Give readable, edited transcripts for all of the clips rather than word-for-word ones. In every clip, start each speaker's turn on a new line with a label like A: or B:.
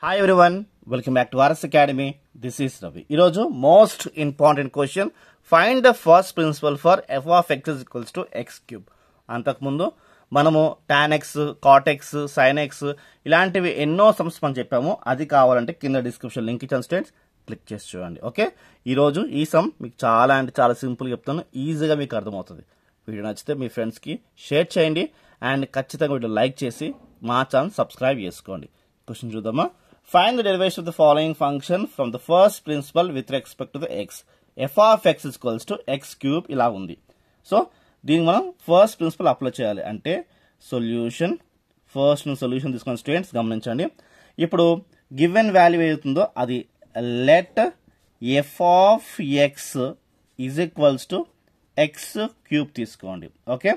A: Hi everyone, welcome back to RS Academy. This is Ravi. Iroju most important question. Find the first principle for f of x is equals to x cube. అంతకుముందు మనము tan x, cot x, sin x ఇలాంటివి ఎన్నో sums మనం చెప్పాము. అది కావాలంటే కింద description link ఇచ్చాను స్టూడెంట్స్, క్లిక్ చేసి చూడండి. ఓకే, ఈరోజు ఈ సమ్ మీకు చాలా అంటే చాలా సింపుల్గా చెప్తాను, ఈజీగా మీకు అర్థమవుతుంది. వీడియో నచ్చితే మీ ఫ్రెండ్స్కి షేర్ చేయండి అండ్ ఖచ్చితంగా వీడియో లైక్ చేసి మా ఛానల్ సబ్స్క్రైబ్ చేసుకోండి. క్వశ్చన్ చూద్దామా? Find the derivation of the following function from the first principle with respect to the x. f of x is equals to x cube ఇలా ఉంది. So దీనికి మనం first principle apply చేయాలి. అంటే solution, first solution తీసుకున్న students గమనించండి. ఇప్పుడు given value ఏదవుతుందో అది let f of x is equals to x cube తీసుకోండి. Okay,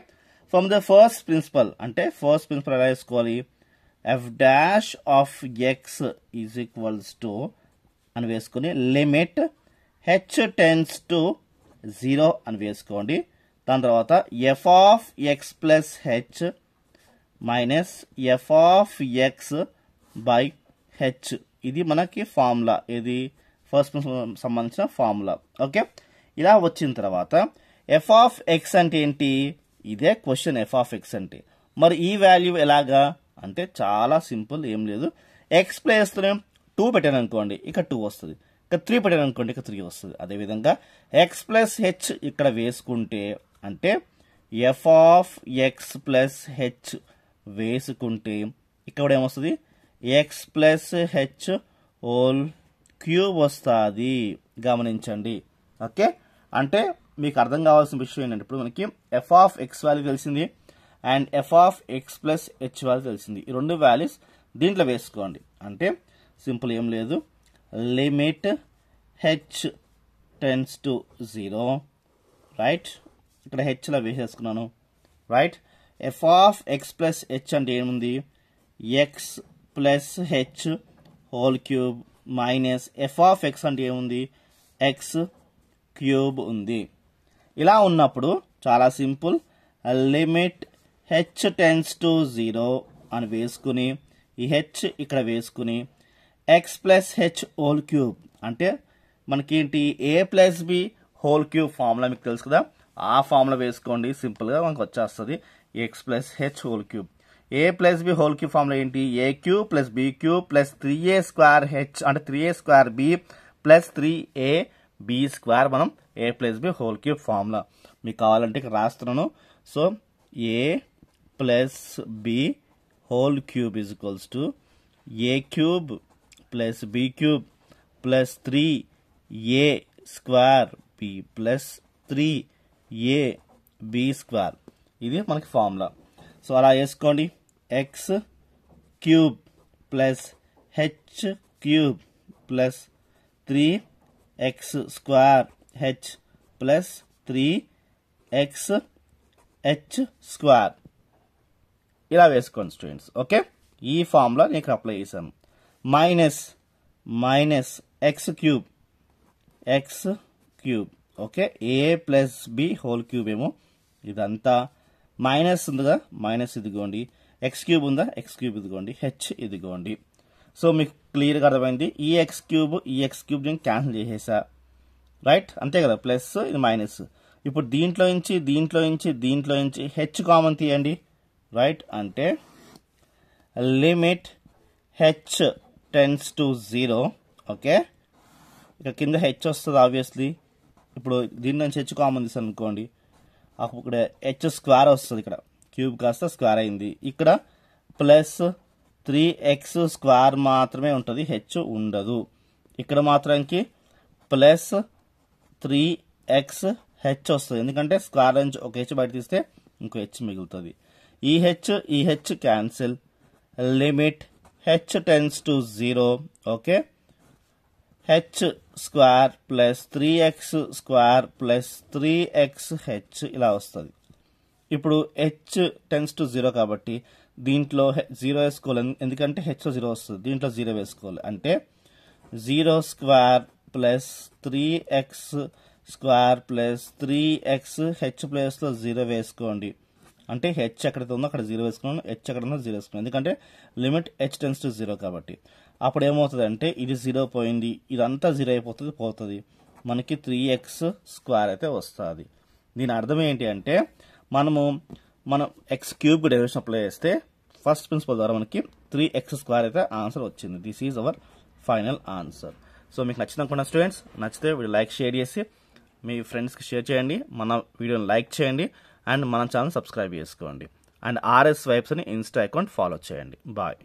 A: from the first principle అంటే ఫస్ట్ ప్రిన్సిపల్ ఎలా వేసుకోవాలి? f dash of x is equals to అని వేసుకొని లిమిట్ h tends to 0 అని వేసుకోండి. దాని తర్వాత f of x plus h minus f of x by h, ఇది మనకి ఫార్ములా, ఇది ఫస్ట్ ప్రిన్సిపల్ సంబంధించిన ఫార్ములా. ఓకే, ఇలా వచ్చిన తర్వాత f of x అంటే ఏంటి? ఇదే క్వశ్చన్. f of x అంటే మరి ఈ వాల్యూ ఎలాగా అంటే చాలా సింపుల్, ఏం లేదు. ఎక్స్ ప్లేస్లోనే 2 పెట్టాను అనుకోండి, ఇక 2 వస్తుంది. ఇక 3 పెట్టాను అనుకోండి, ఇక 3 వస్తుంది. అదేవిధంగా ఎక్స్ ప్లస్ హెచ్ ఇక్కడ వేసుకుంటే అంటే F of X plus H వేసుకుంటే ఇక్కడ ఏమొస్తుంది? X plus h whole cube వస్తుంది. గమనించండి. ఓకే, అంటే మీకు అర్థం కావాల్సిన విషయం ఏంటంటే ఇప్పుడు మనకి ఎఫ్ ఆఫ్ ఎక్స్ వాల్యూ తెలిసింది and F of X plus H value తెలిసింది. ఈ రెండు వాల్యూస్ దీంట్లో వేసుకోండి. అంటే సింపుల్, ఏం లేదు. Limit H tends to 0, right? ఇక్కడ హెచ్లో వేసేసుకున్నాను, right? F of X plus H అంటే ఏముంది? X plus h whole cube minus F of X అంటే ఏముంది? ఎక్స్ క్యూబ్ ఉంది. ఇలా ఉన్నప్పుడు చాలా simple, limit h tends to 0 అని వేసుకుని ఈ h ఇక్కడ వేసుకుని x plus h whole cube అంటే మనకేంటి? a plus b whole cube formula మీకు తెలుసు కదా, ఆ ఫార్ములా వేసుకోండి. సింపుల్గా మనకు వచ్చేస్తుంది x plus h whole cube. a plus b whole cube formula ఏంటి? a cube plus b cube plus 3a square h అంటే 3a square b plus 3a b square, మనం a plus b whole cube formula. మీకు కావాలంటే ఇక్కడ రాస్తున్నాను. So a plus b whole cube is equals to a cube plus b cube plus 3a square b plus 3a b square. ఇది మనకి formula. So అలా వేసుకోండి. X cube plus H cube plus 3x square H plus 3x H square ఇలా వేసుకోండి students. Okay, ఈ formula నేను ఇక్కడ apply చేశాను. మైనస్ ఎక్స్ క్యూబ్ ఓకే, ఏ ప్లస్ బి హోల్ క్యూబ్ ఏమో ఇదంతా మైనస్ ఉందిగా, మైనస్ ఇదిగోండి. ఎక్స్ క్యూబ్ ఉందా, ఎక్స్ క్యూబ్ ఇదిగోండి. హెచ్ ఇదిగోండి. సో మీకు క్లియర్గా అర్థమైంది. ఈ ఎక్స్ క్యూబ్ నేను క్యాన్సిల్ చేసేసా, రైట్? అంతే కదా, ప్లస్ ఇది మైనస్. ఇప్పుడు దీంట్లో నుంచి హెచ్ కామన్ తీయండి, రైట్? అంటే limit H tends to 0. Okay, ఇక కింద హెచ్ వస్తుంది ఆబ్వియస్లీ. ఇప్పుడు దీని నుంచి హెచ్ కామన్ తీసాను అనుకోండి, అప్పుడు ఇక్కడ హెచ్ స్క్వేర్ వస్తుంది. ఇక్కడ క్యూబ్ కాస్త స్క్వేర్ అయింది. ఇక్కడ ప్లస్ 3x స్క్వేర్ మాత్రమే ఉంటుంది, హెచ్ ఉండదు. ఇక్కడ మాత్రానికి ప్లస్ 3x హెచ్ వస్తుంది, ఎందుకంటే స్క్వేర్ నుంచి ఒక హెచ్ బయట తీస్తే ఇంకో హెచ్ మిగులుతుంది. ఈ H cancel. Limit H tends to 0. Okay, H square plus 3x square plus 3x H ఇలా వస్తుంది. ఇప్పుడు హెచ్ టెన్స్ టు 0 కాబట్టి దీంట్లో 0 వేసుకోవాలి, ఎందుకంటే హెచ్లో 0 వస్తుంది. దీంట్లో 0 వేసుకోవాలి. అంటే 0 square plus 3x square plus 3x H ప్లేస్లో 0 వేసుకోండి. అంటే హెచ్ ఎక్కడైతే ఉందో అక్కడ 0 వేసుకున్నాను, హెచ్ ఎక్కడ ఉందో 0 వేసుకున్నాను, ఎందుకంటే లిమిట్ h టెన్స్ టు 0 కాబట్టి. అప్పుడు ఏమవుతుంది ఇది 0 పోయింది, ఇదంతా 0 అయిపోతుంది, పోతుంది, మనకి 3x² అయితే వస్తుంది. దీని అర్థం ఏంటి అంటే మనం x³ డెరివేషన్ అప్లై చేస్తే ఫస్ట్ ప్రిన్సిపల్ ద్వారా మనకి 3x² అయితే ఆన్సర్ వచ్చింది. This is our final answer. So మీకు నచ్చింది అనుకున్న స్టూడెంట్స్, నచ్చితే వీడియో లైక్ షేర్ చేసి మీ ఫ్రెండ్స్కి షేర్ చేయండి, మన వీడియోని లైక్ చేయండి అండ్ మన ఛానల్ సబ్స్క్రైబ్ చేసుకోండి అండ్ RS Vibes అని ఇన్స్టా అకౌంట్ ఫాలో చేయండి. బాయ్.